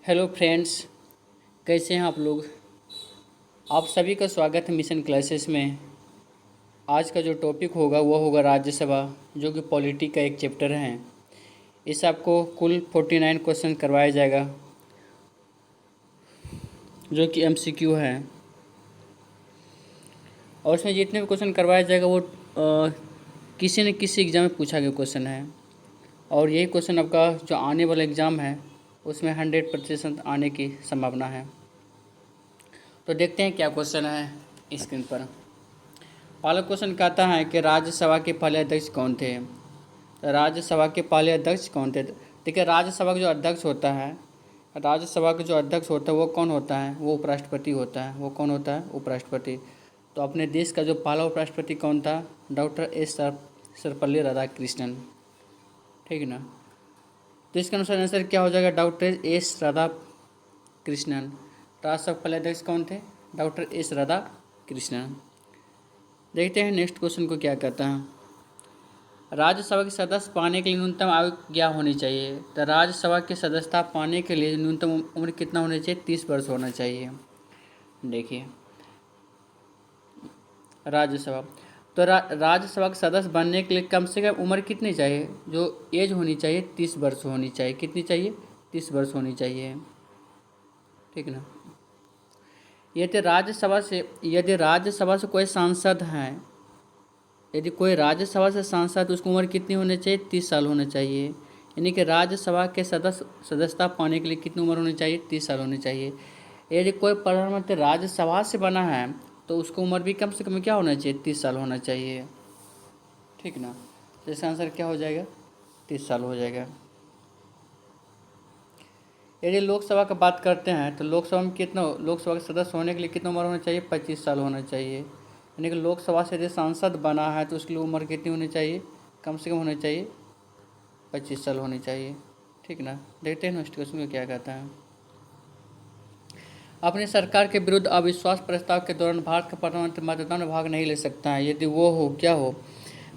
Hello friends, कैसे हैं आप लोग। आप सभी का स्वागत है मिशन क्लासेस में। आज का जो टॉपिक होगा वो होगा राज्यसभा, जो कि पॉलिटी का एक चैप्टर है। इससे आपको कुल 49 क्वेश्चन करवाया जाएगा, जो कि एमसीक्यू है। और उसमें जितने भी क्वेश्चन करवाया जाएगा वो किसी न किसी एग्ज़ाम में पूछा गया क्वेश्चन है। और यही क्वेश्चन आपका जो आने वाला एग्ज़ाम है उसमें 100% आने की संभावना है। तो देखते हैं क्या क्वेश्चन है स्क्रीन पर। पहला क्वेश्चन कहता है कि राज्यसभा के पहले अध्यक्ष कौन थे। तो राज्यसभा के पहले अध्यक्ष कौन थे। देखिए, राज्यसभा का जो अध्यक्ष होता है, राज्यसभा का जो अध्यक्ष होता है वो कौन होता है, वो उपराष्ट्रपति होता है। वो कौन होता है, उपराष्ट्रपति। तो अपने देश का जो पहला उपराष्ट्रपति कौन था, डॉक्टर एस सर्वपल्ली राधाकृष्णन। ठीक है ना। तो इसका अनुसार आंसर क्या हो जाएगा, डॉक्टर एस राधाकृष्णन। राज्यसभा के पहले अध्यक्ष कौन थे, डॉक्टर एस राधाकृष्णन। देखते हैं नेक्स्ट क्वेश्चन को क्या कहता है। राज्यसभा के सदस्य पाने के लिए न्यूनतम आयु क्या होनी चाहिए। तो राज्यसभा की सदस्यता पाने के लिए न्यूनतम उम्र कितना होना चाहिए, 30 वर्ष होना चाहिए। देखिए, राज्यसभा तो राज्यसभा के सदस्य बनने के लिए कम से कम उम्र कितनी चाहिए, जो एज होनी चाहिए 30 वर्ष होनी चाहिए। कितनी चाहिए, 30 वर्ष होनी चाहिए। ठीक ना। यदि राज्यसभा से कोई सांसद हैं, यदि कोई राज्यसभा से सांसद, उसकी उम्र कितनी होनी चाहिए, 30 साल होना चाहिए। यानी कि राज्यसभा के सदस्यता पाने के लिए कितनी उम्र होनी चाहिए, 30 साल होनी चाहिए। यदि कोई प्रधानमंत्री राज्यसभा से बना है तो उसकी उम्र भी कम से कम क्या होना चाहिए, 30 साल होना चाहिए। ठीक ना। तो इसका आंसर क्या हो जाएगा, 30 साल हो जाएगा। यदि लोकसभा का बात करते हैं तो लोकसभा में लोकसभा के सदस्य होने के लिए कितना उम्र होना चाहिए, 25 साल होना चाहिए। यानी कि लोकसभा से यदि सांसद बना है तो उसके लिए उम्र कितनी होनी चाहिए, कम से कम होनी चाहिए 25 साल होनी चाहिए। ठीक ना। देखते हैं नेक्स्ट क्वेश्चन में क्या कहता है। अपनी सरकार के विरुद्ध अविश्वास प्रस्ताव के दौरान भारत का प्रधानमंत्री मतदान में भाग नहीं ले सकता है। यदि वो हो, क्या हो।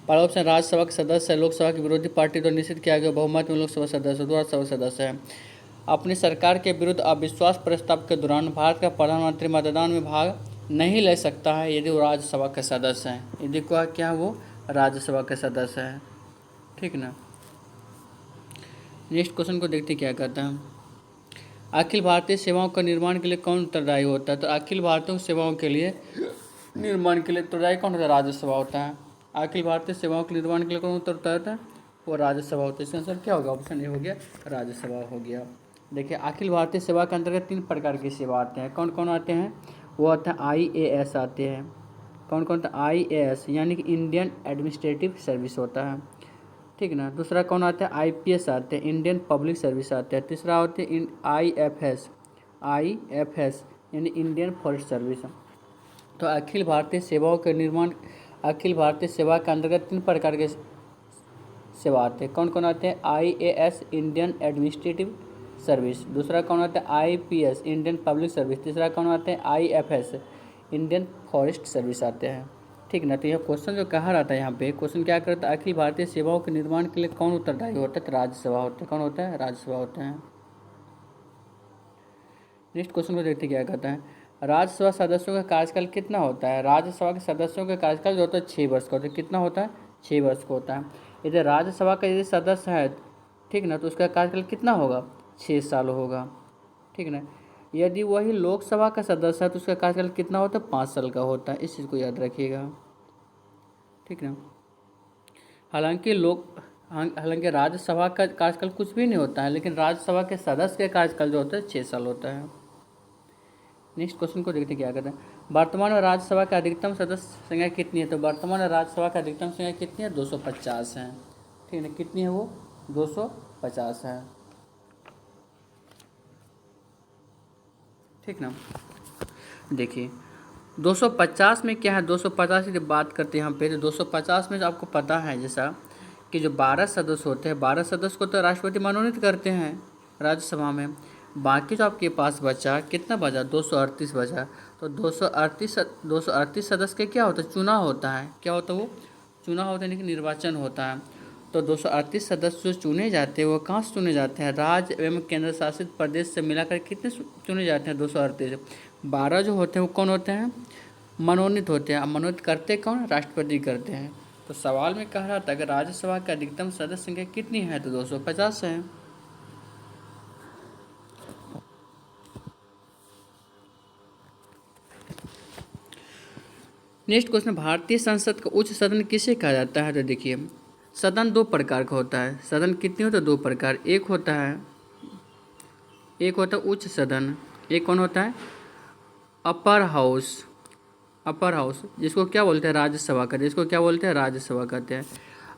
पहला ऑप्शन, राज्यसभा के सदस्य है, लोकसभा की विरोधी पार्टी द्वारा निश्चित किया गया बहुमत में लोकसभा सदस्य, राज्यसभा सदस्य है। अपनी सरकार के विरुद्ध अविश्वास प्रस्ताव के दौरान भारत का प्रधानमंत्री मतदान में भाग नहीं ले सकता है यदि वो राज्यसभा के सदस्य हैं। यदि क्या वो राज्यसभा के सदस्य हैं। ठीक ना। नेक्स्ट क्वेश्चन को देखते क्या कहता है। अखिल भारतीय सेवाओं का निर्माण के लिए कौन उत्तरदायी होता है। तो अखिल भारतीय सेवाओं के लिए निर्माण के लिए उत्तरदायी कौन होता है, राज्यसभा होता है। अखिल भारतीय सेवाओं के निर्माण के लिए कौन उत्तरदायी होता है, वो राज्यसभा होता है। इसका आंसर क्या होगा, ऑप्शन ए हो गया, राज्यसभा हो गया। देखिए, अखिल भारतीय सेवा के अंतर्गत 3 प्रकार की सेवा आते हैं। कौन कौन आते हैं, वो आते हैं IAS आते हैं। कौन कौन था, IAS यानी कि इंडियन एडमिनिस्ट्रेटिव सर्विस होता है। ठीक ना। दूसरा कौन आता है, IPS आते हैं, इंडियन पब्लिक सर्विस आते हैं। तीसरा होते हैं IFS यानी इंडियन फॉरेस्ट सर्विस। तो अखिल भारतीय सेवाओं के निर्माण, अखिल भारतीय सेवा के अंतर्गत 3 प्रकार के सेवा आते हैं। कौन कौन आते हैं, IAS इंडियन एडमिनिस्ट्रेटिव सर्विस। दूसरा कौन आता है, IPS इंडियन पब्लिक सर्विस। तीसरा कौन आते हैं, IFS इंडियन फॉरेस्ट सर्विस आते हैं। ठीक ना। तो यह क्वेश्चन जो कहा रहता है, यहाँ पे क्वेश्चन क्या करता है, अखिल भारतीय सेवाओं के निर्माण के लिए कौन उत्तरदायी होता है, तो राज्यसभा होता है। कौन होता है, राज्यसभा होता है। नेक्स्ट क्वेश्चन को देखते क्या कहता है। राज्यसभा सदस्यों का कार्यकाल कितना होता है। राज्यसभा के सदस्यों का कार्यकाल जो होता है 6 वर्ष का होता है। कितना होता है, 6 वर्ष का होता है। यदि राज्यसभा का यदि सदस्य है, ठीक ना, तो उसका कार्यकाल कितना होगा, 6 साल होगा। ठीक ना। यदि वही लोकसभा का सदस्य है तो उसका कार्यकाल कितना होता है, 5 साल का होता है। इस चीज़ को याद रखिएगा। ठीक ना। हालांकि राज्यसभा का कार्यकाल कुछ भी नहीं होता है, लेकिन राज्यसभा के सदस्य का कार्यकाल जो होता है 6 साल होता है। नेक्स्ट क्वेश्चन को देखते क्या कहते हैं। वर्तमान में राज्यसभा का अधिकतम सदस्य संख्या कितनी है। तो वर्तमान में राज्यसभा का अधिकतम संख्या कितनी है, 250 है। ठीक है, कितनी है वो, 250 है। ठीक ना। देखिए, 250 में क्या है, 250 की जब बात करते हैं यहाँ पे, तो 250 में आपको पता है जैसा कि जो 12 सदस्य होते हैं, 12 सदस्य को तो राष्ट्रपति मनोनीत करते हैं राज्यसभा में। बाकी जो आपके पास बचा, कितना बचा, 238 बचा। तो 238 सदस्य के क्या होता है, चुनाव होता है। क्या होता है वो, चुनाव होता है, यानी कि निर्वाचन होता है। तो 238 सदस्य जो चुने जाते हैं वो कहाँ से चुने जाते हैं? राज्य एवं केंद्र शासित प्रदेश से मिलाकर कितने चुने जाते हैं? 238। 12 जो होते हैं वो कौन होते हैं? मनोनीत होते हैं। अब मनोनीत करते कौन? राष्ट्रपति करते हैं। तो सवाल में कह रहा था कि राज्यसभा की अधिकतम सदस्य संख्या कितनी है? तो 250 है। नेक्स्ट क्वेश्चन, भारतीय संसद का उच्च सदन किसे कहा जाता है? तो देखिए, सदन दो प्रकार का होता है। सदन कितने होते हैं? दो प्रकार। एक होता है उच्च सदन, एक कौन होता है? Upper house. अपर हाउस जिसको क्या बोलते हैं? राज्यसभा कहते हैं। जिसको क्या बोलते हैं? राज्यसभा कहते हैं।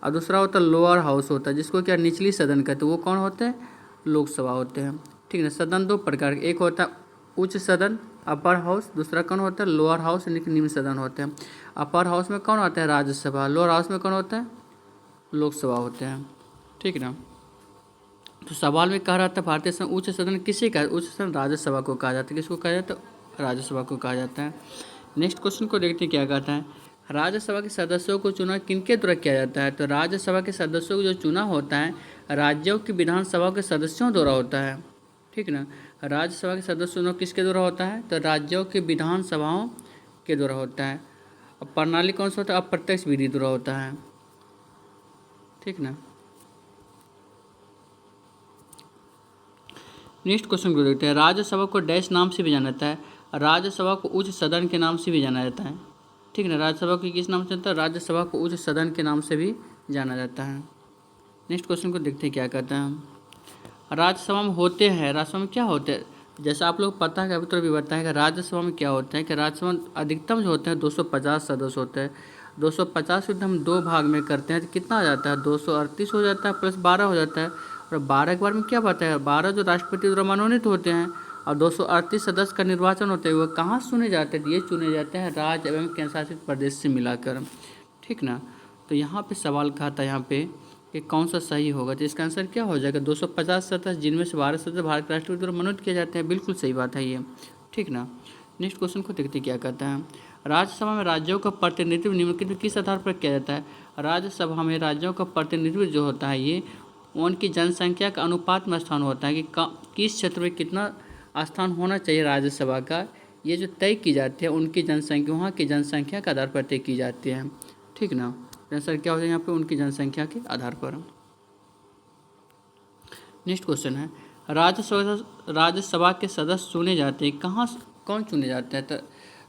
और दूसरा होता है लोअर हाउस होता है, जिसको क्या निचली सदन कहते हैं। वो कौन होते हैं? लोकसभा होते हैं। ठीक है। सदन दो प्रकार के, एक होता है उच्च सदन अपर हाउस, दूसरा कौन होता है? लोअर हाउस यानी कि निम्न सदन होते हैं। अपर हाउस में कौन आता है? राज्यसभा। लोअर हाउस में कौन होता है? लोकसभा होते हैं। ठीक ना। तो सवाल में कह रहा था भारतीय संघ उच्च सदन किसे कहा? उच्च सदन राज्यसभा को कहा जाता है। किसको कहा जाता है? राज्यसभा को कहा जाता है। नेक्स्ट क्वेश्चन को देखते हैं क्या कहता है। राज्यसभा के सदस्यों को चुनाव किनके द्वारा किया जाता है? तो राज्यसभा के सदस्यों को जो चुनाव होता है राज्यों की विधानसभा के सदस्यों द्वारा होता है। ठीक ना। राज्यसभा के सदस्य चुनाव किसके द्वारा होता है? तो राज्यों की विधानसभाओं के द्वारा होता है। अब प्रणाली कौन सा होता है? अप्रत्यक्ष विधि द्वारा होता है। ठीक ना। नेक्स्ट क्वेश्चन को देखते हैं। राज्यसभा को डैश नाम से भी जाना जाता है। राज्यसभा को उच्च सदन के नाम से भी जाना जाता है। ठीक है ना। राज्यसभा को किस नाम से जाता है? राज्यसभा को उच्च सदन के नाम से भी जाना जाता है। नेक्स्ट क्वेश्चन को देखते हैं क्या कहते हैं। राज्यसभा में होते हैं, राज्यसभा में क्या होते हैं? जैसा आप लोग पता है, अभी तो भी बताएं कि राज्यसभा में क्या होता है कि राज्यसभा अधिकतम जो होते हैं 250 सदस्य होते हैं। 250 को हम दो भाग में करते हैं तो कितना हो जाता है? 238 हो जाता है प्लस 12 हो जाता है। और 12 के बारे में क्या बताया? 12 जो राष्ट्रपति द्वारा मनोनीत होते हैं और 238 सदस्य का निर्वाचन होता है। वो कहाँ चुने जाते हैं? ये चुने जाते हैं राज्य एवं केंद्र शासित प्रदेश से मिलाकर। ठीक ना। तो यहाँ पे सवाल कहा था यहाँ पे कि कौन सा सही होगा? तो इसका आंसर क्या हो जाएगा? 250 सदस्य, जिनमें से 12 सदस्य भारत के राष्ट्रपति द्वारा मनोनीत किए जाते हैं। बिल्कुल सही बात है ये। ठीक ना। नेक्स्ट क्वेश्चन को देखते क्या कहता है। राज्यसभा में राज्यों का प्रतिनिधित्व निम्नलिखित किस आधार पर किया जाता है? राज्यसभा में राज्यों का प्रतिनिधित्व जो होता है ये उनकी जनसंख्या का अनुपात में स्थान होता है कि किस क्षेत्र में कितना स्थान होना चाहिए राज्यसभा का। ये जो तय की जाती है उनकी जनसंख्या, वहाँ की जनसंख्या के आधार पर तय की जाती है। ठीक ना। आंसर क्या हो जाए यहाँ पे? उनकी जनसंख्या के आधार पर। नेक्स्ट क्वेश्चन है, राज्यसभा के सदस्य चुने जाते हैं कहाँ? कौन चुने जाते हैं?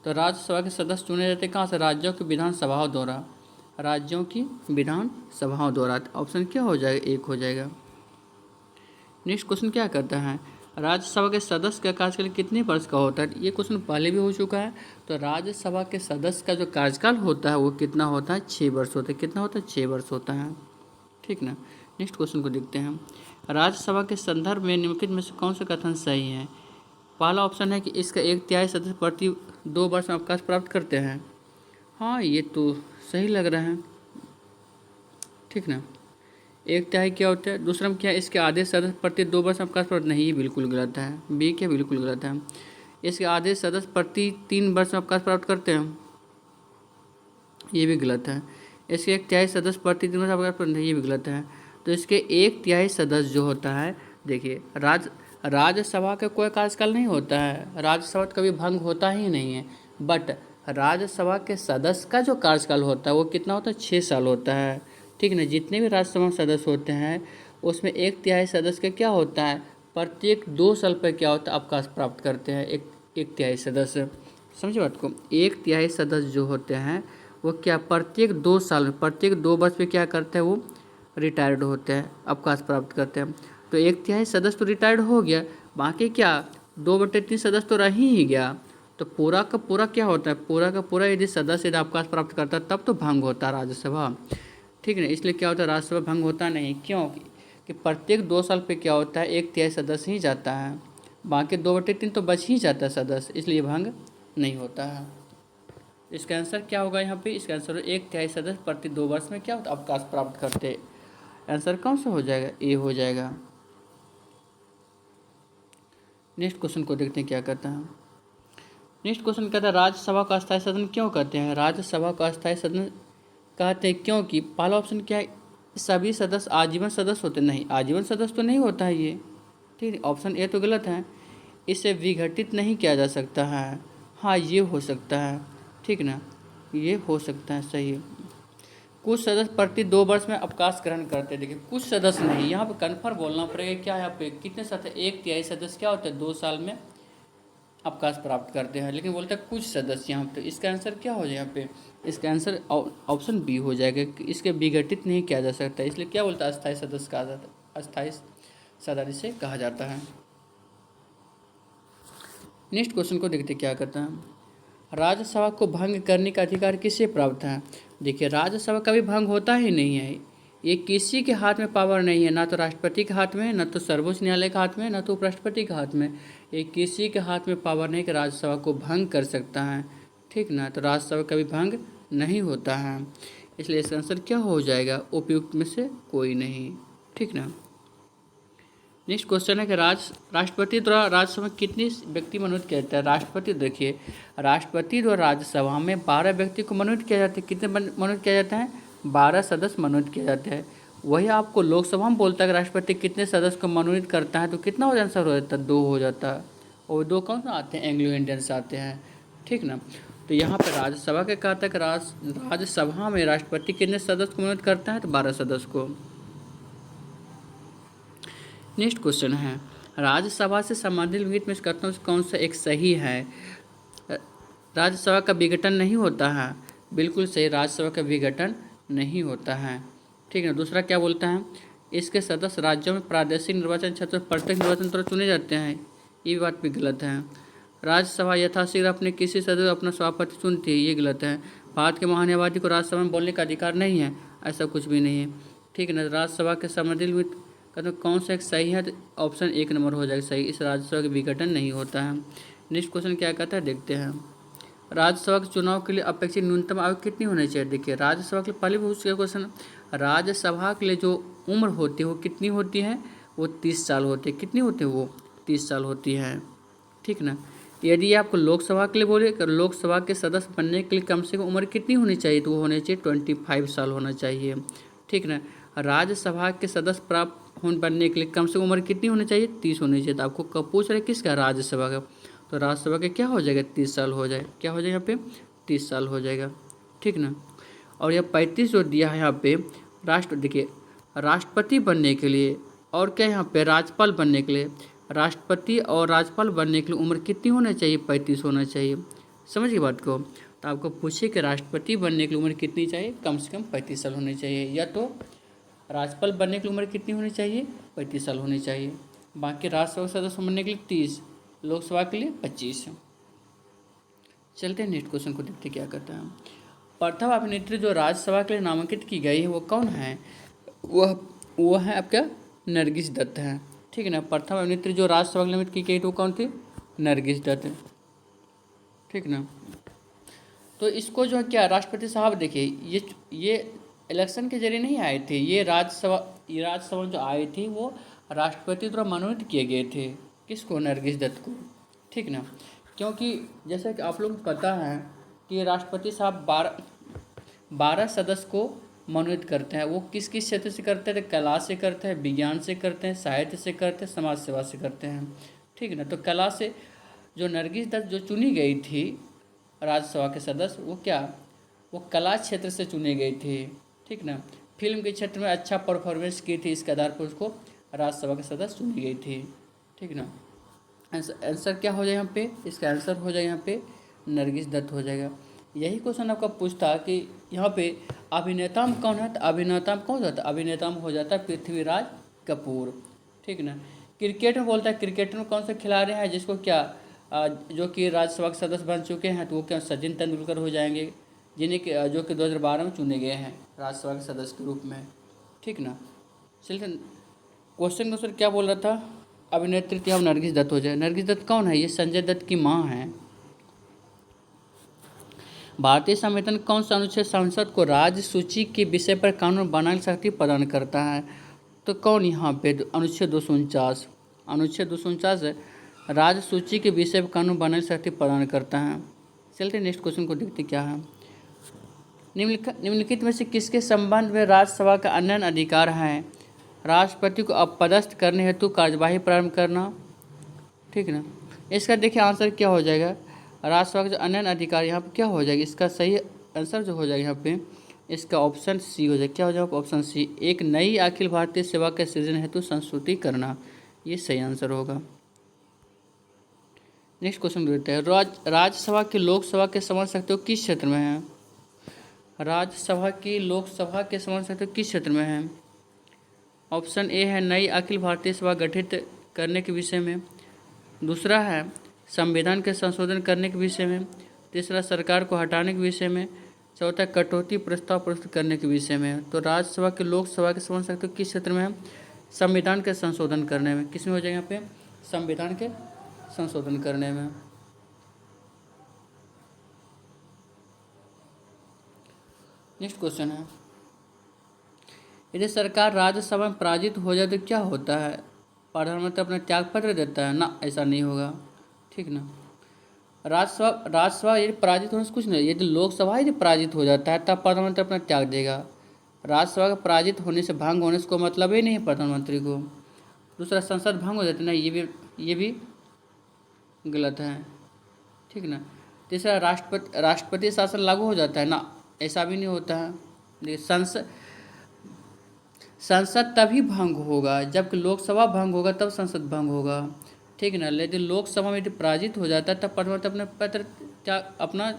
तो राज्यसभा के सदस्य चुने जाते हैं कहाँ से? राज्यों की विधानसभाओं द्वारा। राज्यों की विधानसभाओं द्वारा। ऑप्शन क्या हो जाएगा? एक हो जाएगा। नेक्स्ट क्वेश्चन क्या करता है, राज्यसभा के सदस्य का कार्यकाल कितने वर्ष का होता है? ये क्वेश्चन पहले भी हो चुका है। तो राज्यसभा के सदस्य का जो कार्यकाल होता है वो कितना होता है? 6 वर्ष होता है। कितना होता है? 6 वर्ष होता है। ठीक ना। नेक्स्ट क्वेश्चन को देखते हैं। राज्यसभा के संदर्भ में निम्नलिखित में से कौन सा कथन सही है? पहला ऑप्शन है कि इसका 1/3 सदस्य प्रति 2 वर्ष में अवकाश प्राप्त करते हैं। हाँ, ये तो सही लग रहा है। ठीक ना। 1/3 क्या होता है? दूसरा में क्या है? इसके आधे सदस्य प्रति 2 वर्ष अवकाश प्राप्त, नहीं, ये बिल्कुल गलत है। बी क्या? बिल्कुल गलत है। इसके आधे सदस्य प्रति 3 वर्ष में अवकाश प्राप्त करते हैं, ये भी गलत है। इसके 1/3 सदस्य प्रति 3 वर्ष अवकाश प्राप्त, नहीं, ये भी गलत है। तो इसके 1/3 सदस्य जो होता है, देखिए राज्यसभा का कोई कार्यकाल नहीं होता है, राज्यसभा कभी भंग होता ही नहीं है। बट राज्यसभा के सदस्य का जो कार्यकाल होता है वो कितना होता है? 6 साल होता है। ठीक ना। जितने भी राज्यसभा सदस्य होते हैं उसमें 1/3 सदस्य का क्या होता है? प्रत्येक 2 साल पर क्या होता है? अवकाश प्राप्त करते हैं 1/3 सदस्य। समझे बात को? 1/3 सदस्य जो होते हैं वो क्या प्रत्येक 2 साल में, प्रत्येक 2 वर्ष में क्या करते हैं? वो रिटायर्ड होते हैं, अवकाश प्राप्त करते हैं। तो 1/3 सदस्य तो रिटायर्ड हो गया, बाकी क्या 2/3 सदस्य तो रह ही गया। तो पूरा का पूरा क्या होता है? पूरा का पूरा यदि सदस्य यदि अवकाश प्राप्त करता है तब तो भंग होता है राज्यसभा। ठीक है ना। इसलिए क्या होता है? राज्यसभा भंग होता नहीं। क्यों? कि प्रत्येक 2 साल पे क्या होता है? 1/3 सदस्य ही जाता है, बाकी 2/3 तो बच ही जाता है सदस्य, इसलिए भंग नहीं होता है। इसका आंसर क्या होगा यहाँ पे? इसका आंसर 1/3 सदस्य प्रति 2 वर्ष में क्या होता है? अवकाश प्राप्त करते। आंसर कौन सा हो जाएगा? ए हो जाएगा। नेक्स्ट क्वेश्चन को देखते हैं क्या कहता है। नेक्स्ट क्वेश्चन कहता है राज्यसभा का अस्थायी सदन क्यों कहते हैं? राज्यसभा का अस्थायी सदन कहते हैं क्योंकि पहला ऑप्शन क्या है? सभी सदस्य आजीवन सदस्य होते नहीं, आजीवन सदस्य तो नहीं होता है ये, ठीक है। ऑप्शन ए तो गलत है। इसे विघटित नहीं किया जा सकता है, हाँ ये हो सकता है, ठीक ना, ये हो सकता है, सही है। कुछ सदस्य प्रति 2 वर्ष में अवकाश ग्रहण करते हैं। देखिए कुछ सदस्य नहीं, यहाँ पे कन्फर्म बोलना पड़ेगा क्या, यहाँ पे कितने सदस्य, 1/3 सदस्य क्या होते हैं 2 साल में अवकाश प्राप्त करते हैं, लेकिन बोलते हैं कुछ सदस्य। यहाँ पे इसका आंसर क्या हो जाए, यहाँ पे इसका आंसर ऑप्शन बी हो जाएगा कि इसके विघटित नहीं किया जा सकता, इसलिए क्या बोलता है अस्थायी सदस्य कहा जाता है, अस्थायी सदस्य कहा जाता है। नेक्स्ट क्वेश्चन को देखते क्या करता है। राज्यसभा को भंग करने का अधिकार किसे प्राप्त है। देखिए राज्यसभा कभी भंग होता ही नहीं है, ये किसी के हाथ में पावर नहीं है, ना तो राष्ट्रपति के हाथ में, ना तो सर्वोच्च न्यायालय के हाथ में, ना तो उपराष्ट्रपति के हाथ में। ये किसी के हाथ में पावर नहीं कि राज्यसभा को भंग कर सकता है, ठीक ना। तो राज्यसभा कभी भंग नहीं होता है, इसलिए इसका आंसर क्या हो जाएगा, उपयुक्त में से कोई नहीं, ठीक ना। नेक्स्ट क्वेश्चन है कि राष्ट्रपति द्वारा राज्यसभा में कितनी व्यक्ति मनोनीत किया जाता है। राष्ट्रपति देखिए, राष्ट्रपति द्वारा राज्यसभा में 12 व्यक्ति को मनोनीत किया जाता है। कितने मनोनीत किया जाता है, 12 सदस्य मनोनीत किया जाते हैं। वही आपको लोकसभा में बोलता है कि राष्ट्रपति कितने सदस्य को मनोनीत करता है, तो कितना हो आंसर हो जाता है, 2 हो जाता है। और 2 कौन सा आते हैं, एंग्लो इंडियंस आते हैं, ठीक ना। तो यहाँ पर राज्यसभा के कहता है कि राज्यसभा में राष्ट्रपति कितने सदस्य को मनोनीत करता है, तो 12 सदस्य को। नेक्स्ट क्वेश्चन है, राज्यसभा से संबंधित निम्नलिखित में कथनों से कौन सा एक सही है। राज्यसभा का विघटन नहीं होता है, बिल्कुल सही, राज्यसभा का विघटन नहीं होता है, ठीक है। दूसरा क्या बोलता है, इसके सदस्य राज्यों में प्रादेशिक निर्वाचन क्षेत्र में प्रत्येक निर्वाचन द्वारा चुने जाते हैं, ये बात भी गलत है। राज्यसभा यथाशीघ्र अपने किसी सदस्य अपना सभापति चुनती है, ये गलत है। भारत के महान्यायवादी को राज्यसभा में बोलने का अधिकार नहीं है, ऐसा कुछ भी नहीं है, ठीक है ना। राज्यसभा के संबंधित कहते कौन सा एक सही है, तो ऑप्शन 1 नंबर हो जाएगा सही, इस राज्यसभा का विघटन नहीं होता है। नेक्स्ट क्वेश्चन क्या कहता है, देखते हैं। राज्यसभा के चुनाव के लिए अपेक्षित न्यूनतम आयु कितनी होनी चाहिए। देखिए राज्यसभा के लिए पहले भी पूछ गया क्वेश्चन, राज्यसभा के लिए जो उम्र होती है वो कितनी होती है, वो 30 साल होती है। कितनी होती है, वो 30 साल होती है, ठीक ना। यदि आपको लोकसभा के लिए बोले कि लोकसभा के सदस्य बनने के लिए कम से कम उम्र कितनी होनी चाहिए, तो वो होनी चाहिए 25 साल होना चाहिए, ठीक ना। राज्यसभा के सदस्य प्राप्त बनने के लिए कम से कम उम्र कितनी होनी चाहिए, 30 होनी चाहिए। तो आपको कब पूछ रहे किसका, राज्यसभा का, तो राज्यसभा के क्या हो जाएगा, 30 साल हो जाए, क्या हो जाएगा यहाँ पे 30 साल हो जाएगा, ठीक ना। और यह 35 जो दिया है यहाँ पे देखिए राष्ट्रपति बनने के लिए, और क्या यहाँ पे राज्यपाल बनने के लिए, राष्ट्रपति और राज्यपाल बनने के लिए उम्र कितनी होना चाहिए, 35 होना चाहिए। समझिए बात को। तो आपको पूछे कि राष्ट्रपति बनने की उम्र कितनी चाहिए, कम से कम 35 साल होनी चाहिए, या तो राज्यपाल बनने की उम्र कितनी होनी चाहिए, 35 साल होनी चाहिए। बाकी राज्यसभा सदस्य बनने के लिए 30, लोकसभा के लिए 25। चलते हैं नेक्स्ट क्वेश्चन को देखते क्या करता है। प्रथम अभिनेत्री जो राज्यसभा के लिए नामांकित की गई है वो कौन है, वह है आपका नरगिस दत्त है, ठीक है ना। प्रथम अभिनेत्री जो राज्यसभा के लिए नामित की गई तो कौन थी, नरगिस दत्त, ठीक ना। तो इसको जो है क्या राष्ट्रपति साहब देखिए ये इलेक्शन के जरिए नहीं आए थे, ये राज्यसभा जो आए थे वो राष्ट्रपति द्वारा मनोनीत किए गए थे। किसको, नरगिस दत्त को, ठीक ना। क्योंकि जैसा कि आप लोग को पता है कि राष्ट्रपति साहब 12 सदस्य को मनोनीत करते हैं। वो किस किस क्षेत्र से करते हैं, तो कला से करते हैं, विज्ञान से करते हैं, साहित्य से करते हैं, समाज सेवा से करते हैं, ठीक है ना। तो कला से जो नरगिस दत्त जो चुनी गई थी राज्यसभा के सदस्य, वो कला क्षेत्र से चुने गए थे, ठीक ना। फिल्म के क्षेत्र में अच्छा परफॉर्मेंस की थी, इसके आधार पर उसको राज्यसभा के सदस्य चुनी गई थी, ठीक ना। आंसर क्या हो जाए यहाँ पे, इसका आंसर हो जाए यहाँ पे नरगिस दत्त हो जाएगा। यही क्वेश्चन आपका पूछता कि यहाँ पे अभिनेता में कौन है, तो अभिनेता में कौन जाता है, अभिनेता में हो जाता है पृथ्वीराज कपूर, ठीक ना। क्रिकेट में बोलता है, क्रिकेट में कौन सा खिलाड़ी है जिसको क्या जो कि राज्यसभा के सदस्य बन चुके हैं, तो वो क्या सचिन तेंदुलकर हो जाएंगे, जिन्हें जो कि 2012 में चुने गए हैं राज्यसभा के सदस्य के रूप में, ठीक ना। चलिए क्वेश्चन का आंसर क्या बोल रहा था, अभिनेत्री थी, अब नरगिस दत्त हो जाए। नरगिस दत्त कौन है, ये संजय दत्त की माँ हैं। भारतीय संविधान कौन सा अनुच्छेद संसद को राज्य सूची के विषय पर कानून बनाने की शक्ति प्रदान करता है, तो कौन यहाँ पे, अनुच्छेद 249, अनुच्छेद 249 राज्य सूची के विषय पर कानून बनाने की शक्ति प्रदान करता है। चलते नेक्स्ट क्वेश्चन को देखते क्या है। निम्नलिखित में से किसके संबंध में राज्यसभा का अन्य अधिकार है? राष्ट्रपति को अपदस्थ करने हेतु कार्यवाही प्रारंभ करना, ठीक ना। इसका देखिए आंसर क्या हो जाएगा, राज्यसभा का जो अन्य अधिकार यहाँ पे क्या हो जाएगा, इसका सही आंसर जो हो जाएगा यहाँ पे इसका ऑप्शन सी हो जाएगा। क्या हो जाएगा? ऑप्शन सी, एक नई अखिल भारतीय सेवा के सृजन हेतु संस्तुति करना, ये सही आंसर होगा। नेक्स्ट क्वेश्चन देखते हैं, राज्यसभा की लोकसभा के समान शक्तियों किस क्षेत्र में है? राज्यसभा की लोकसभा के समान शक्तियों किस क्षेत्र में है? ऑप्शन ए है नई अखिल भारतीय सभा गठित करने के विषय में, दूसरा है संविधान के संशोधन करने के विषय में, तीसरा सरकार को हटाने के विषय में, चौथा कटौती प्रस्ताव प्रस्तुत करने के विषय में। तो राज्यसभा के लोकसभा के समान शक्तियों किस क्षेत्र में है? संविधान के संशोधन करने में। किस में हो जाएगा यहाँ पे? संविधान के संशोधन करने में। नेक्स्ट क्वेश्चन है, यदि सरकार राज्यसभा में पराजित हो जाए तो क्या होता है? प्रधानमंत्री अपना त्याग पत्र देता है ना, ऐसा नहीं होगा, ठीक ना। राज्यसभा यदि पराजित होने से कुछ नहीं, यदि लोकसभा यदि पराजित हो जाता है तब प्रधानमंत्री अपना त्याग देगा। राज्यसभा का पराजित होने से भंग होने से कोई मतलब ही नहीं है प्रधानमंत्री को। दूसरा, संसद भंग हो जाती है ना, ये भी गलत है, ठीक ना। तीसरा, राष्ट्रपति शासन लागू हो जाता है ना, ऐसा भी नहीं होता है। देखिए, संसद तभी भंग होगा जबकि लोकसभा भंग होगा, तब संसद भंग होगा, ठीक ना। लेकिन लोकसभा में यदि पराजित हो जाता है तब प्रधानमंत्री अपना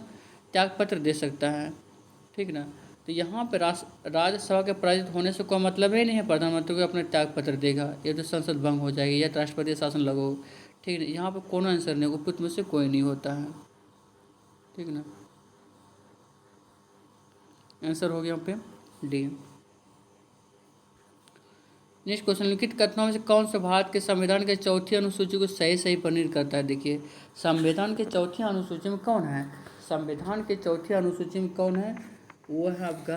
त्याग पत्र दे सकता है, ठीक ना। तो यहाँ पे राज्यसभा के पराजित होने से कोई मतलब ही नहीं है प्रधानमंत्री को अपना त्याग पत्र देगा, या तो संसद भंग हो जाएगी या तो राष्ट्रपति शासन लागू, ठीक है। यहाँ पे कोनो आंसर नहीं, उपयुक्त में से कोई नहीं होता है, ठीक ना। आंसर हो गया यहाँ पे डी। नेक्स्ट क्वेश्चन, लिखित कथनों में से कौन सा भारत के संविधान के चौथी अनुसूची को सही प्रमाणित करता है? देखिए, संविधान के चौथी अनुसूची में कौन है? संविधान के चौथी अनुसूची में कौन है? वो है आपका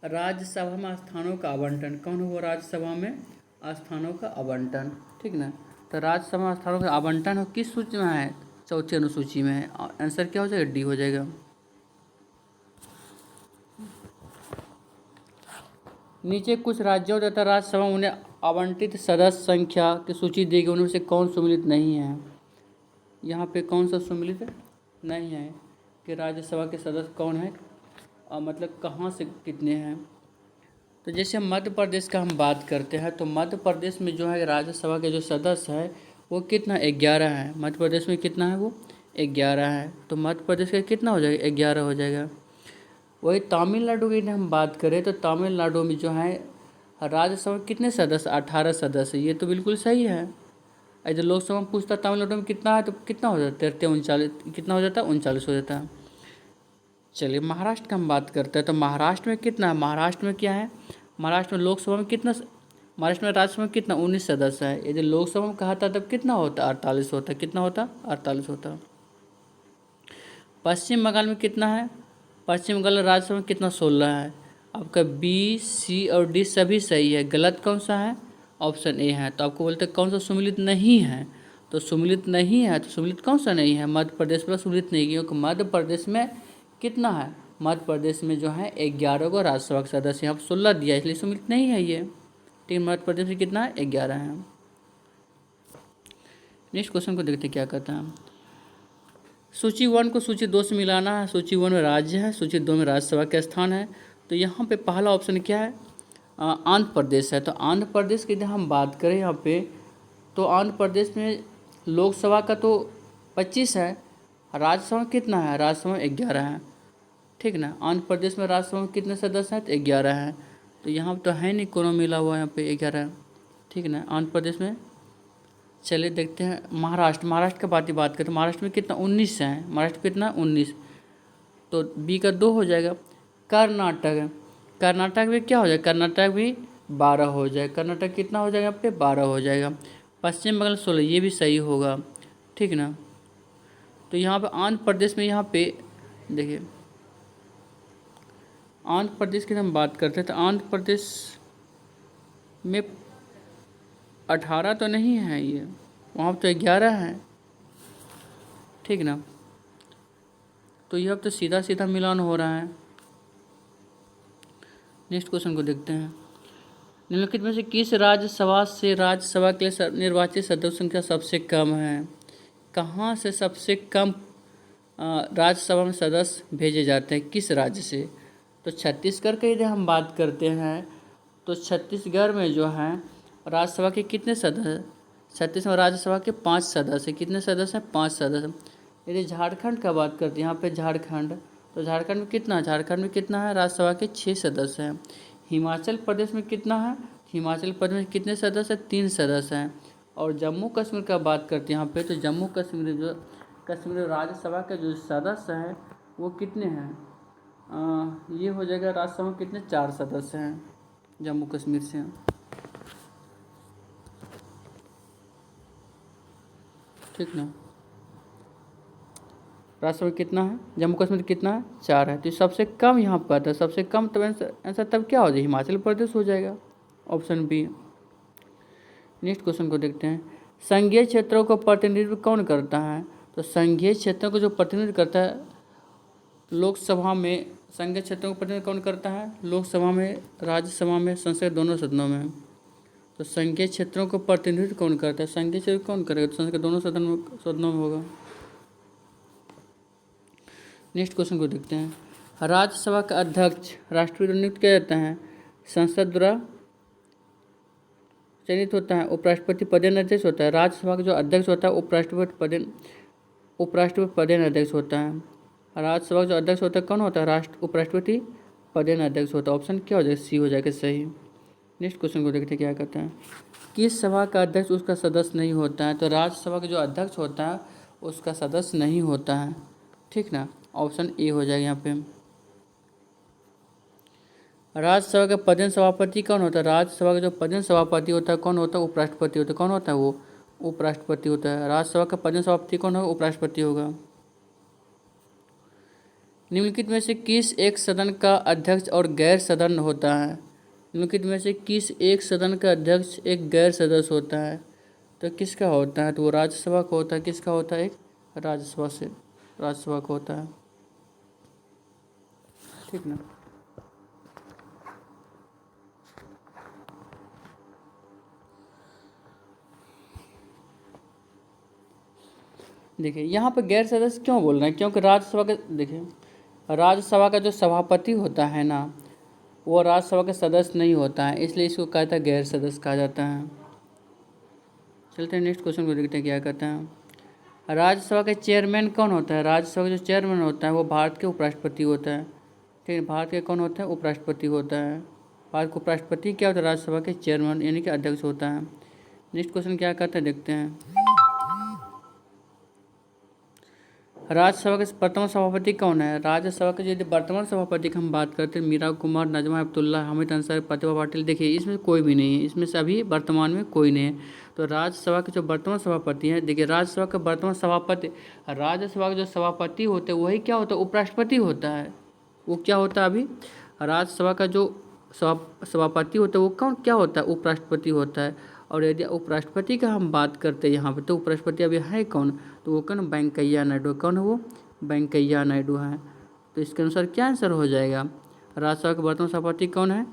राज्यसभा में स्थानों का आवंटन। कौन है वो? राज्यसभा में स्थानों का आवंटन, ठीक ना। तो राज्यसभा में स्थानों का आवंटन किस सूची में है? चौथी अनुसूची में है। आंसर क्या हो जाएगा? डी हो जाएगा। नीचे कुछ राज्यों तथा राज्यसभा उन्हें आवंटित सदस्य संख्या की सूची दी गई, उनमें से कौन सम्मिलित नहीं है? यहाँ पे कौन सा सम्मिलित नहीं है कि राज्यसभा के सदस्य कौन है और मतलब कहाँ से कितने हैं? तो जैसे मध्य प्रदेश का हम बात करते हैं तो मध्य प्रदेश में जो है राज्यसभा के जो सदस्य है वो कितना? 11 है। मध्य प्रदेश में कितना है? वो 11 है। तो मध्य प्रदेश का कितना हो जाएगा? 11 हो जाएगा। वही तमिलनाडु की हम बात करें तो तमिलनाडु में जो है राज्यसभा में कितने सदस्य? 18 सदस्य। ये तो बिल्कुल सही है। अगर लोकसभा में पूछता तमिलनाडु में कितना है तो कितना हो जाता है? 39 कितना हो जाता है? 39 हो जाता है। चलिए महाराष्ट्र का हम बात करते हैं तो महाराष्ट्र में कितना है? महाराष्ट्र में क्या है? महाराष्ट्र में लोकसभा में कितना? महाराष्ट्र में राज्यसभा में कितना? 19 सदस्य है। यदि लोकसभा में कहा था तब कितना होता? 48 होता। कितना होता? 48 होता। पश्चिम बंगाल में कितना है? पश्चिम बंगाल राज्यसभा में कितना? 16 है। आपका बी, सी और डी सभी सही है। गलत कौन सा है? ऑप्शन ए है। तो आपको बोलते हैं कौन सा सम्मिलित नहीं है? तो सम्मिलित नहीं है तो सम्मिलित कौन सा नहीं है? मध्य प्रदेश पर सम्मिलित नहीं, क्योंकि मध्य प्रदेश में कितना है? मध्य प्रदेश में जो है 11 को राज्यसभा के सदस्य, यहाँ पर 16 दिया इसलिए सम्मिलित नहीं है ये, ठीक। मध्य प्रदेश में कितना है? 11 है। नेक्स्ट क्वेश्चन को देखते क्या कहता है। सूची 1 को सूची 2 से मिलाना है। सूची 1 में राज्य है, सूची 2 में राज्यसभा का स्थान है। तो यहाँ पे पहला ऑप्शन क्या है? आंध्र प्रदेश है। तो आंध्र प्रदेश की यदि हम बात करें यहाँ पे तो आंध्र प्रदेश में लोकसभा का तो 25 है, राज्यसभा में कितना है? राज्यसभा में 11 है, ठीक ना। आंध्र प्रदेश में राज्यसभा में कितने सदस्य हैं? तो 11 है। तो यहाँ तो है नहीं कोनो मिला हुआ, यहाँ पे 11, ठीक ना। आंध्र प्रदेश में चलिए देखते हैं महाराष्ट्र की बात करें तो महाराष्ट्र में कितना? 19 है। महाराष्ट्र कितना? 19। तो बी का 2 हो जाएगा। कर्नाटक में क्या हो जाएगा? कर्नाटक भी 12 हो जाएगा। कर्नाटक कितना हो जाएगा? यहाँ पे 12 हो जाएगा। पश्चिम बंगाल 16, ये भी सही होगा, ठीक ना। तो यहाँ पे आंध्र प्रदेश में यहाँ पे देखिए आंध्र प्रदेश की हम बात करते हैं तो आंध्र प्रदेश में 18 तो नहीं है ये, वहाँ तो 11 है, ठीक ना। तो यह अब तो सीधा सीधा मिलान हो रहा है। नेक्स्ट क्वेश्चन को देखते हैं। निम्नलिखित में से किस राज्यसभा से राज्यसभा के लिए निर्वाचित सदस्यों की संख्या सबसे कम है? कहाँ से सबसे कम राज्यसभा में सदस्य भेजे जाते हैं, किस राज्य से? तो छत्तीसगढ़ की यदि हम बात करते हैं तो छत्तीसगढ़ में जो है राज्यसभा के कितने सदस्य? छत्तीसगढ़ राज्यसभा के 5 सदस्य। कितने सदस्य हैं? 5 सदस्य। यदि झारखंड का बात करते हैं यहाँ पे झारखंड, तो झारखंड में कितना? झारखंड में कितना है? राज्यसभा के 6 सदस्य हैं। हिमाचल प्रदेश में कितना है? हिमाचल प्रदेश में कितने सदस्य हैं? 3 सदस्य हैं। और जम्मू कश्मीर का बात करते हैं यहाँ पे, तो जम्मू कश्मीर राज्यसभा के जो सदस्य हैं वो कितने हैं? ये हो जाएगा राज्यसभा में कितने? 4 सदस्य हैं जम्मू कश्मीर से। ठीक ना, राज्यसभा कितना है? जम्मू कश्मीर कितना है? 4 है। तो सबसे कम यहाँ पर आता है, सबसे कम तब आंसर तब क्या हो जाएगा? हिमाचल प्रदेश हो जाएगा, ऑप्शन बी। नेक्स्ट क्वेश्चन को देखते हैं। संघीय क्षेत्रों को प्रतिनिधित्व कौन करता है? तो संघीय क्षेत्रों को जो प्रतिनिधित्व करता है लोकसभा में, संघीय क्षेत्रों को प्रतिनिधित्व कौन करता है? लोकसभा में, राज्यसभा में, संसद दोनों सदनों में। तो संघीय क्षेत्रों को प्रतिनिधित्व कौन करता है? संघीय क्षेत्र कौन करेगा? तो संसद के दोनों सदनों में होगा। नेक्स्ट क्वेश्चन को देखते हैं। राज्यसभा का अध्यक्ष राष्ट्रपति द्वारा नियुक्त किया जाता है, संसद द्वारा चयनित होता है, उपराष्ट्रपति पदेन अध्यक्ष होता है। राज्यसभा का जो अध्यक्ष होता है उपराष्ट्रपति पदेन अध्यक्ष होता है। राज्यसभा का जो अध्यक्ष होता है कौन होता है? उपराष्ट्रपति पदेन अध्यक्ष होता है। ऑप्शन क्या हो जाएगा? सी हो जाएगा सही। नेक्स्ट क्वेश्चन को देखते हैं क्या कहते हैं। किस सभा का अध्यक्ष उसका सदस्य नहीं होता है? तो राज्यसभा का जो अध्यक्ष होता है उसका सदस्य नहीं होता है। ठीक ना, ऑप्शन ए हो जाएगा यहाँ पे। राज्यसभा का पदेन सभापति कौन होता है? राज्यसभा का जो पदेन सभापति होता है कौन होता है? उपराष्ट्रपति होता है। कौन होता है? वो उपराष्ट्रपति होता है। राज्यसभा का पदेन सभापति कौन होगा? उपराष्ट्रपति होगा। निम्नलिखित में से किस एक सदन का अध्यक्ष और गैर सदन होता है? निम्नलिखित में से किस एक सदन का अध्यक्ष एक गैर सदस्य होता है? तो किसका होता है? तो वो राज्यसभा का होता है। किसका होता है? एक राज्यसभा का होता है। ठीक ना, देखिए यहाँ पे गैर सदस्य क्यों बोल रहे हैं? क्योंकि राज्यसभा का, देखिए राज्यसभा का जो सभापति होता है ना वो राज्यसभा का सदस्य नहीं होता है, इसलिए इसको कहता है गैर सदस्य कहा जाता है। चलते हैं नेक्स्ट क्वेश्चन को देखते हैं क्या कहते हैं। राज्यसभा के चेयरमैन कौन होता है? राज्यसभा का जो चेयरमैन होता है वो भारत के उपराष्ट्रपति होता है। ठीक है, भारत के कौन होता है? उपराष्ट्रपति होता है। भारत के उपराष्ट्रपति क्या होता है? राज्यसभा के चेयरमैन यानी कि अध्यक्ष होता है। नेक्स्ट क्वेश्चन क्या कहते हैं देखते हैं। राज्यसभा के वर्तमान सभापति कौन है? राज्यसभा के यदि वर्तमान सभापति की हम बात करते हैं मीरा कुमार, नजमा हेपतुल्ला, हामिद अंसारी, प्रतिभा पाटिल। देखिए इसमें कोई भी नहीं है, इसमें से अभी वर्तमान में कोई नहीं है। तो राज्यसभा के जो वर्तमान सभापति हैं, देखिए राज्यसभा का वर्तमान सभापति, राज्यसभा के जो सभापति होते हैं वही क्या होता है? उपराष्ट्रपति होता है। वो क्या होता है? अभी राज्यसभा का जो सभापति होता है वो कौन क्या होता है? उपराष्ट्रपति होता है। और यदि उपराष्ट्रपति का हम बात करते हैं यहाँ पे, तो उपराष्ट्रपति अभी है कौन? तो वो कौन? वेंकैया नायडू। कौन है वो? वेंकैया नायडू है। तो इसके अनुसार क्या आंसर हो जाएगा? राज्यसभा के वर्तमान सभापति कौन है?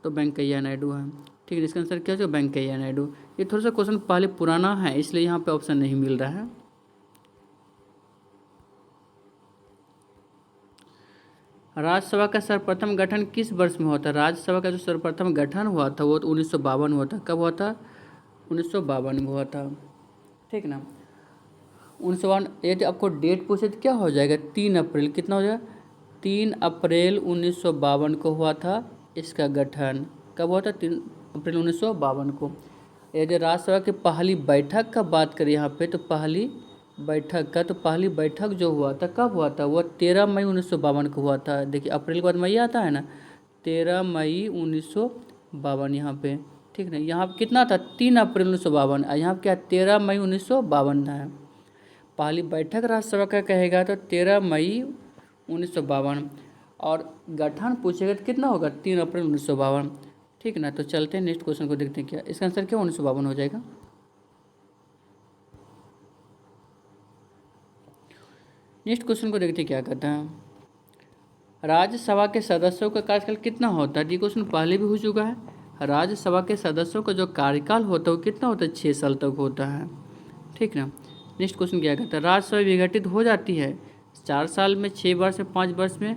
तो वेंकैया नायडू है। ठीक है, इसका आंसर क्या हो? वेंकैया नायडू। ये थोड़ा सा क्वेश्चन पहले पुराना है इसलिए यहाँ पे ऑप्शन नहीं मिल रहा है। राज्यसभा का सर्वप्रथम गठन किस वर्ष में होता है? राज्यसभा का जो सर्वप्रथम गठन हुआ था वो 1952 हुआ था। कब हुआ था? 1952 में हुआ था। ठीक ना, 1952। यदि आपको डेट पूछे तो क्या हो जाएगा? 3 अप्रैल। कितना हो जाएगा? 3 अप्रैल 1952 को हुआ था इसका गठन। कब हुआ था? 3 अप्रैल 1952 को। यदि राज्यसभा की पहली बैठक का बात करें यहाँ पे, तो पहली बैठक जो हुआ था कब हुआ था? वो 13 मई 1952 को हुआ था। देखिए अप्रैल के बाद मई आता है ना, 13 मई 1952 यहाँ पे। ठीक ना, यहाँ पे कितना था? 3 अप्रैल 1952। यहाँ पे क्या? 13 मई 1952 है। पहली बैठक राज्यसभा का कहेगा तो 13 मई 1952, और गठन पूछेगा तो कितना होगा? 3 अप्रैल 1952। ठीक ना, तो चलते हैं नेक्स्ट क्वेश्चन को देखते हैं। क्या इसका आंसर क्या 1952 हो जाएगा? नेक्स्ट क्वेश्चन को देखते हैं क्या कहता है। राज्यसभा के सदस्यों का कार्यकाल कितना होता है? ये क्वेश्चन पहले भी हो चुका है। राज्यसभा के सदस्यों का जो कार्यकाल होता है वो कितना होता है? 6 साल तक होता है। ठीक ना। नेक्स्ट क्वेश्चन क्या कहता है? राज्यसभा विघटित हो जाती है 4 साल में, 6 वर्ष में, 5 वर्ष में?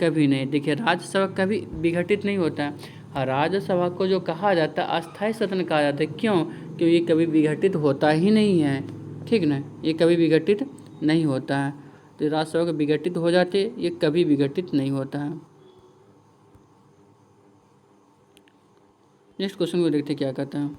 कभी नहीं। देखिए राज्यसभा कभी विघटित नहीं होता है। राज्यसभा को जो कहा जाता है अस्थायी सदन कहा जाता है। क्यों? क्योंकि ये कभी विघटित होता ही नहीं है। ठीक ना, ये कभी विघटित नहीं होता है। तो राज्यसभा को विघटित हो जाते, ये कभी विघटित नहीं होता है। नेक्स्ट क्वेश्चन को देखते क्या कहते हैं।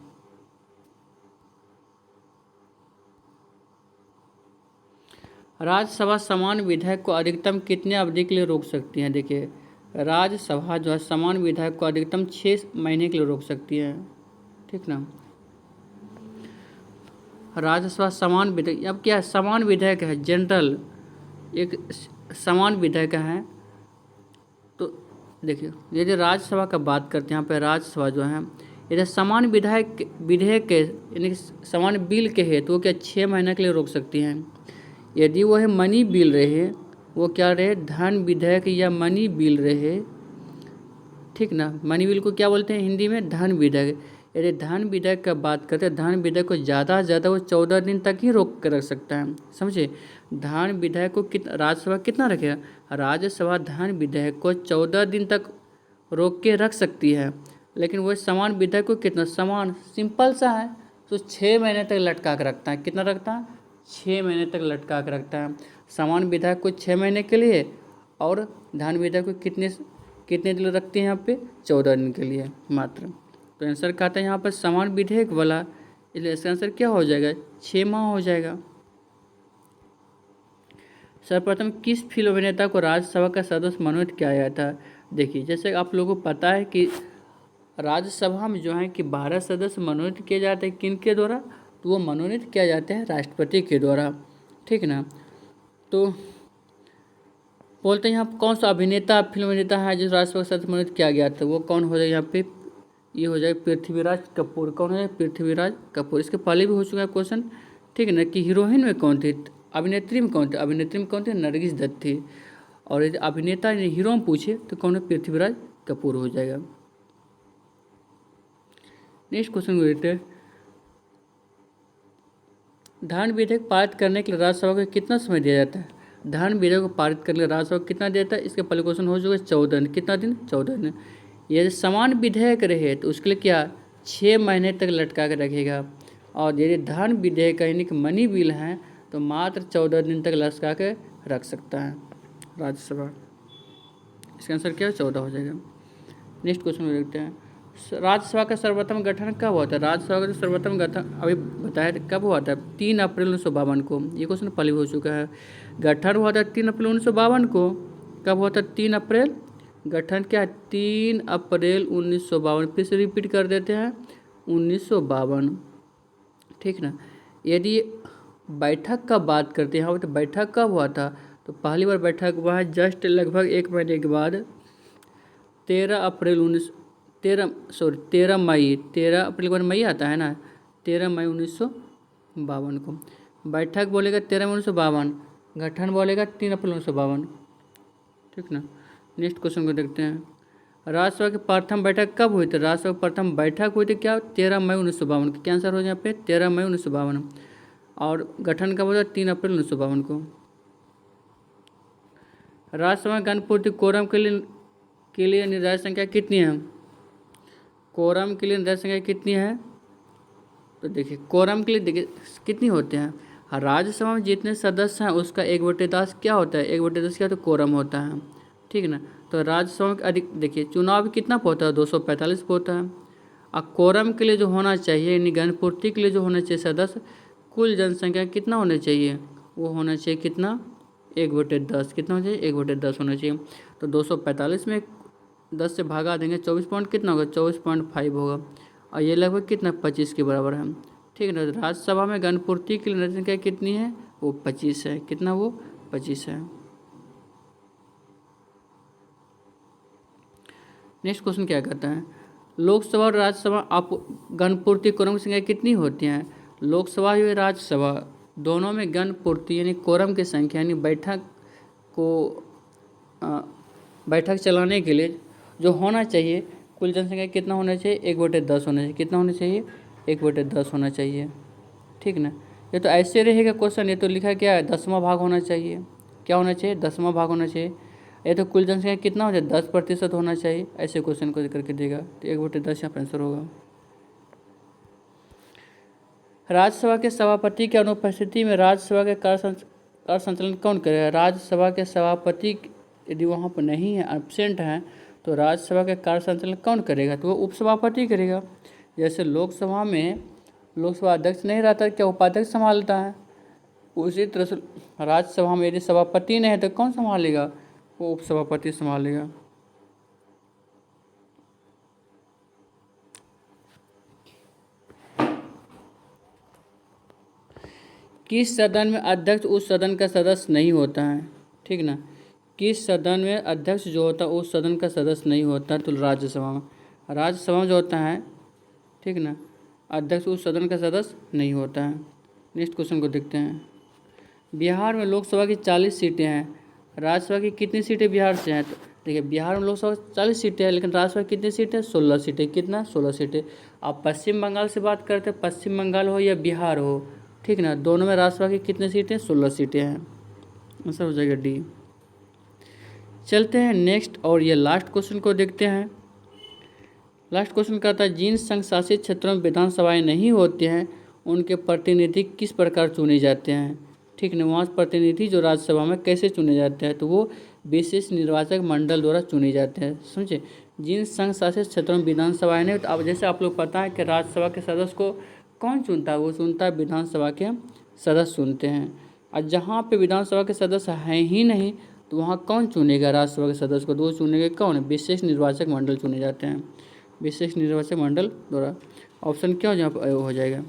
राज्यसभा समान विधायक को अधिकतम कितने अवधि के लिए रोक सकती है? देखिए राज्यसभा जो है समान विधायक को अधिकतम 6 महीने के लिए रोक सकती है। ठीक ना। राज्यसभा समान विधायक, अब क्या है? समान विधायक है, जनरल एक समान विधायक है। तो देखिए यदि राज्यसभा का बात करते हैं यहाँ पे राज्यसभा जो है यदि समान विधेयक के यानी कि समान बिल के है तो वो क्या 6 महीने के लिए रोक सकती हैं। यदि वो है मनी बिल रहे, वो क्या रहे? धन विधेयक या मनी बिल रहे। ठीक ना। मनी बिल को क्या बोलते हैं हिंदी में? धन विधेयक। यदि धन विधेयक का बात करते हैं, धन विधेयक को ज़्यादा से ज़्यादा वो 14 दिन तक ही रोक कर रख सकता है। समझे? धन विधेयक को राज्यसभा कितना रखेगा? राज्यसभा धन विधेयक को 14 दिन तक रोक के रख सकती है, लेकिन वो समान विधेयक को कितना? समान सिंपल सा है तो 6 महीने तक लटका कर रखता है। कितना रखता है? 6 महीने तक लटका कर रखता है। समान विधेयक को 6 महीने के लिए और धन विधेयक को कितने दिन रखते हैं यहाँ पे? 14 दिन के लिए मात्र। तो आंसर क्या आता है यहाँ पर? समान विधेयक वाला, इसलिए इसका आंसर क्या हो जाएगा? 6 माह हो जाएगा। सर्वप्रथम किस फिल्म अभिनेता को राज्यसभा का सदस्य मनोनीत किया गया था? देखिए जैसे आप लोगों को पता है कि राज्यसभा में जो है कि 12 सदस्य मनोनीत किए जाते हैं। किन के द्वारा? तो वो मनोनीत किया जाते हैं राष्ट्रपति के द्वारा। ठीक ना। तो बोलते हैं यहाँ कौन सा अभिनेता फिल्म अभिनेता है जिस राज्यसभा का सदस्य मनोनीत किया गया था? वो कौन हो जाएगा यहाँ पे? ये हो जाएगा पृथ्वीराज कपूर। कौन हो जाएगा? पृथ्वीराज कपूर। इसके पहले भी हो चुका है क्वेश्चन। ठीक है ना। कि हीरोइन में कौन थी? अभिनेत्री में कौन थे? अभिनेत्री में कौन थे? नरगिस दत्त थी। और यदि अभिनेता हीरो में पूछे तो कौन है? पृथ्वीराज कपूर हो जाएगा। नेक्स्ट क्वेश्चन को देखते हैं। धन विधेयक पारित करने के लिए राज्यसभा को कितना समय दिया जाता है? धन विधेयक को पारित करने के लिए राज्यसभा को कितना देता है? इसके पहले क्वेश्चन हो चुका है 14 दिन। कितना दिन? 14 दिन। यदि समान विधेयक रहे तो उसके लिए क्या 6 महीने तक लटका कर रखेगा, और यदि धन विधेयक यानी कि मनी बिल है तो मात्र 14 दिन तक लटका कर रख सकता है राज्यसभा। इसका आंसर क्या है? 14 हो जाएगा। नेक्स्ट क्वेश्चन में देखते हैं। राज्यसभा का सर्वप्रथम गठन कब हुआ था? राज्यसभा का जो सर्वप्रथम गठन अभी बताया कब हुआ था? 3 अप्रैल 1952 को। ये क्वेश्चन पहले हो चुका है। गठन हुआ था 3 अप्रैल 1952 को। कब हुआ था? 3 अप्रैल। गठन क्या है? 3 अप्रैल 1952। फिर से रिपीट कर देते हैं 1952। ठीक ना। यदि बैठक का बात करते हैं तो बैठक कब हुआ था? तो पहली बार बैठक हुआ है जस्ट लगभग 1 महीने के बाद 13 मई 13 अप्रैल को मई आता है ना, 13 मई 1952 को। बैठक बोलेगा 13 मई 1952, गठन बोलेगा 3 अप्रैल 1952। ठीक ना। नेक्स्ट क्वेश्चन को देखते हैं। राज्यसभा की प्रथम बैठक कब हुई थी? राज्यसभा की प्रथम बैठक हुई थी क्या? 13 मई 1952 की। क्या आंसर हो जाए यहाँ पे? 13 मई 1952। और गठन कब होता? 3 अप्रैल 1952 को। राज्यसभा में गणपूर्ति कोरम के लिए निर्धारित संख्या कितनी है? कोरम के लिए निर्धारित संख्या कितनी है? तो देखिए कोरम के लिए देखिए कितनी होते हैं। राज्यसभा में जितने सदस्य हैं उसका 1/10 क्या होता है? 1/10 क्या? तो कोरम होता है। ठीक ना। तो राज्यसभा में अधिक देखिए चुनाव कितना होता है? 245 होता है। और कोरम के लिए जो होना चाहिए यानी गणपूर्ति के लिए जो होना चाहिए सदस्य, कुल जनसंख्या कितना होना चाहिए? वो होना चाहिए कितना? 1/10। कितना होना चाहिए? 1/10 होना चाहिए। तो 245 में 10 से भागा देंगे 24 पॉइंट कितना होगा? 24.5 होगा। और ये लगभग कितना? 25 के बराबर है। ठीक है ना। राज्यसभा में गणपूर्ति की जनसंख्या कितनी है? वो 25 है। कितना? वो 25 है। नेक्स्ट क्वेश्चन क्या कहता है? लोकसभा और राज्यसभा आप गणपूर्ति कोरम की संख्या कितनी होती हैं? लोकसभा या राज्यसभा दोनों में गणपूर्ति यानी कोरम की संख्या यानी बैठक को बैठक चलाने के लिए जो होना चाहिए, कुल जनसंख्या कितना होना चाहिए, 1/10 होना चाहिए। कितना होना चाहिए, 1/10 होना चाहिए, ठीक ना। ये तो ऐसे रहेगा क्वेश्चन, ये तो लिखा क्या है, 10वां भाग होना चाहिए। क्या होना चाहिए, 10वां भाग होना चाहिए। ये तो कुल जनसंख्या कितना हो जाए, 10% होना चाहिए। ऐसे क्वेश्चन को करके देगा, तो 1/10 यहाँ पर आंसर होगा। राज्यसभा के सभापति की अनुपस्थिति में राज्यसभा के कार्य संचालन कौन करेगा। राज्यसभा के सभापति यदि वहाँ पर नहीं है, एब्सेंट हैं, तो राज्यसभा के कार्य संचालन कौन करेगा, तो वो उपसभापति करेगा। जैसे लोकसभा में लोकसभा अध्यक्ष नहीं रहता, क्या उपाध्यक्ष संभालता है, उसी तरह से राज्यसभा में यदि सभापति नहीं है तो कौन संभालेगा, वो उपसभापति संभालेगा। किस सदन में अध्यक्ष उस सदन का सदस्य नहीं होता है, ठीक ना। किस सदन में अध्यक्ष जो होता है उस सदन का सदस्य नहीं होता, तो राज्यसभा में। राज्यसभा में जो होता है, ठीक ना, अध्यक्ष उस सदन का सदस्य नहीं होता है। नेक्स्ट क्वेश्चन को देखते हैं। बिहार में लोकसभा की 40 सीटें हैं, राज्यसभा की कितनी सीटें बिहार से हैं, तो देखिए बिहार में लोकसभा 40 सीटें हैं, लेकिन राज्यसभा कितनी सीटें, 16 सीटें। कितना, 16 सीटें। आप पश्चिम बंगाल से बात करते हैं, पश्चिम बंगाल हो या बिहार हो, ठीक ना, दोनों में राज्यसभा की कितनी सीटें, 16 सीटें हैं। आंसर हो जाएगा डी। चलते हैं नेक्स्ट और ये लास्ट क्वेश्चन को देखते हैं। लास्ट क्वेश्चन कहता है, जिन संघ शासित क्षेत्रों में विधानसभाएं नहीं होती हैं उनके प्रतिनिधि किस प्रकार चुने जाते हैं, ठीक ना। वहाँ प्रतिनिधि जो राज्यसभा में कैसे चुने जाते हैं, तो वो विशेष निर्वाचक मंडल द्वारा चुने जाते हैं। समझे, जिन संघ शासित क्षेत्रों में विधानसभाएं नहीं, तो अब जैसे आप लोग पता है कि राज्यसभा के सदस्य को कौन चुनता है, वो चुनता है विधानसभा के सदस्य चुनते हैं। और जहाँ पे विधानसभा के सदस्य हैं ही नहीं, तो वहाँ कौन चुनेगा राज्यसभा के सदस्य को, तो वो चुनेगा कौन, विशेष निर्वाचक मंडल चुने जाते हैं, विशेष निर्वाचक मंडल द्वारा। ऑप्शन क्या हो जाएगा।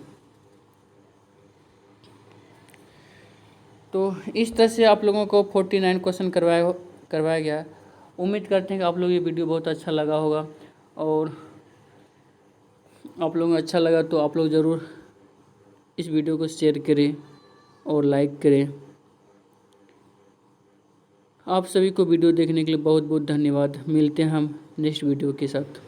तो इस तरह से आप लोगों को 49 क्वेश्चन करवाया गया। उम्मीद करते हैं कि आप लोग ये वीडियो बहुत अच्छा लगा होगा, और आप लोगों को अच्छा लगा तो आप लोग ज़रूर इस वीडियो को शेयर करें और लाइक करें। आप सभी को वीडियो देखने के लिए बहुत बहुत धन्यवाद। मिलते हैं हम नेक्स्ट वीडियो के साथ।